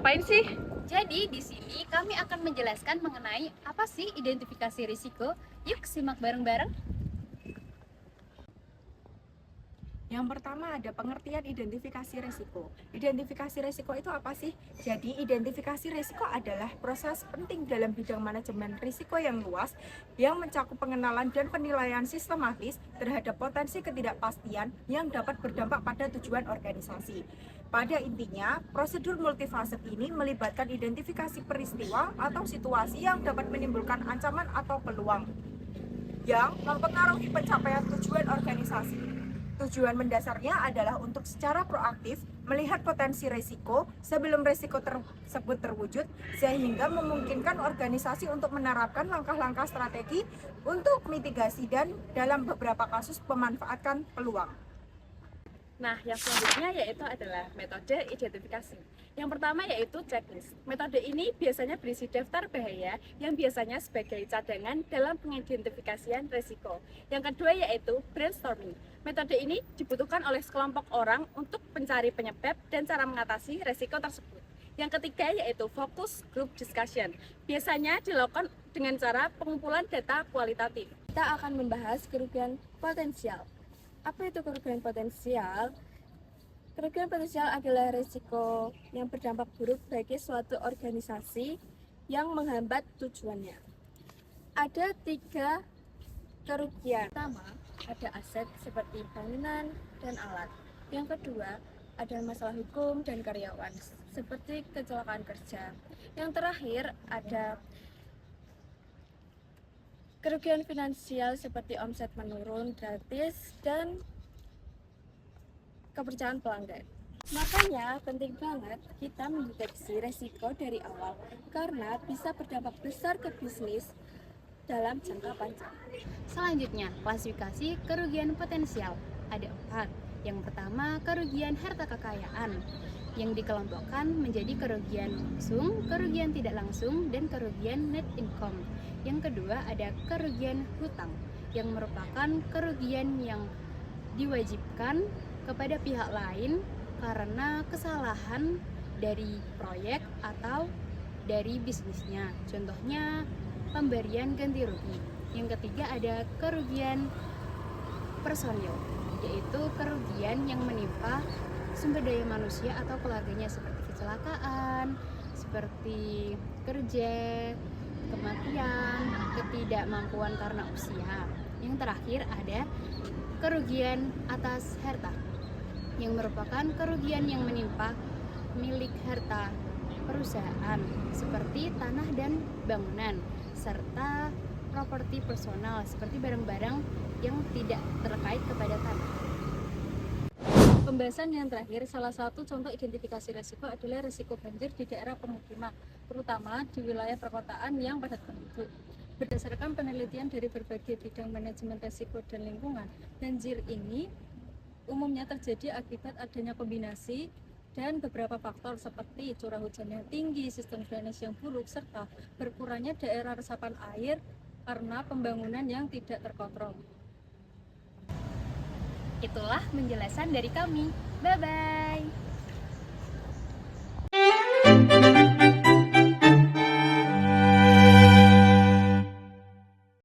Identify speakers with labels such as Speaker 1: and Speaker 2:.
Speaker 1: ngapain sih?
Speaker 2: Jadi di sini kami akan menjelaskan mengenai apa sih identifikasi risiko. Yuk simak bareng-bareng.
Speaker 3: Yang pertama ada pengertian identifikasi risiko. Identifikasi risiko itu apa sih? Jadi identifikasi risiko adalah proses penting dalam bidang manajemen risiko yang luas yang mencakup pengenalan dan penilaian sistematis terhadap potensi ketidakpastian yang dapat berdampak pada tujuan organisasi. Pada intinya, prosedur multifase ini melibatkan identifikasi peristiwa atau situasi yang dapat menimbulkan ancaman atau peluang yang mempengaruhi pencapaian tujuan organisasi. Tujuan mendasarnya adalah untuk secara proaktif melihat potensi risiko sebelum risiko tersebut terwujud, sehingga memungkinkan organisasi untuk menerapkan langkah-langkah strategi untuk mitigasi dan dalam beberapa kasus memanfaatkan peluang.
Speaker 1: Nah, yang selanjutnya yaitu adalah metode identifikasi. Yang pertama yaitu checklist. Metode ini biasanya berisi daftar bahaya yang biasanya sebagai cadangan dalam pengidentifikasian risiko. Yang kedua yaitu brainstorming. Metode ini dibutuhkan oleh sekelompok orang untuk mencari penyebab dan cara mengatasi risiko tersebut. Yang ketiga yaitu focus group discussion. Biasanya dilakukan dengan cara pengumpulan data kualitatif.
Speaker 4: Kita akan membahas kerugian potensial. Apa itu kerugian potensial? Kerugian potensial adalah risiko yang berdampak buruk bagi suatu organisasi yang menghambat tujuannya. Ada 3 kerugian. Pertama, ada aset seperti bangunan dan alat. Yang kedua, ada masalah hukum dan karyawan seperti kecelakaan kerja. Yang terakhir, ada kerugian finansial seperti omset menurun gratis dan kepercayaan pelanggan. Makanya penting banget kita mendeteksi resiko dari awal karena bisa berdampak besar ke bisnis dalam jangka panjang.
Speaker 2: Selanjutnya, klasifikasi kerugian potensial. Ada 4. Yang pertama, kerugian harta kekayaan yang dikelompokkan menjadi kerugian langsung, kerugian tidak langsung, dan kerugian net income. Yang kedua ada kerugian hutang yang merupakan kerugian yang diwajibkan kepada pihak lain karena kesalahan dari proyek atau dari bisnisnya. Contohnya pemberian ganti rugi. Yang ketiga ada kerugian personil, yaitu kerugian yang menimpa sumber daya manusia atau keluarganya seperti kecelakaan, seperti kerja, kematian, ketidakmampuan karena usia. Yang terakhir ada kerugian atas harta yang merupakan kerugian yang menimpa milik harta perusahaan seperti tanah dan bangunan serta properti personal seperti barang-barang yang tidak terkait kepada tanah.
Speaker 4: Pembahasan yang terakhir, salah satu contoh identifikasi risiko adalah risiko banjir di daerah pemukiman, terutama di wilayah perkotaan yang padat penduduk. Berdasarkan penelitian dari berbagai bidang manajemen risiko dan lingkungan, banjir ini umumnya terjadi akibat adanya kombinasi dan beberapa faktor seperti curah hujan yang tinggi, sistem drainase yang buruk, serta berkurangnya daerah resapan air karena pembangunan yang tidak terkontrol.
Speaker 2: Itulah penjelasan dari kami. Bye-bye.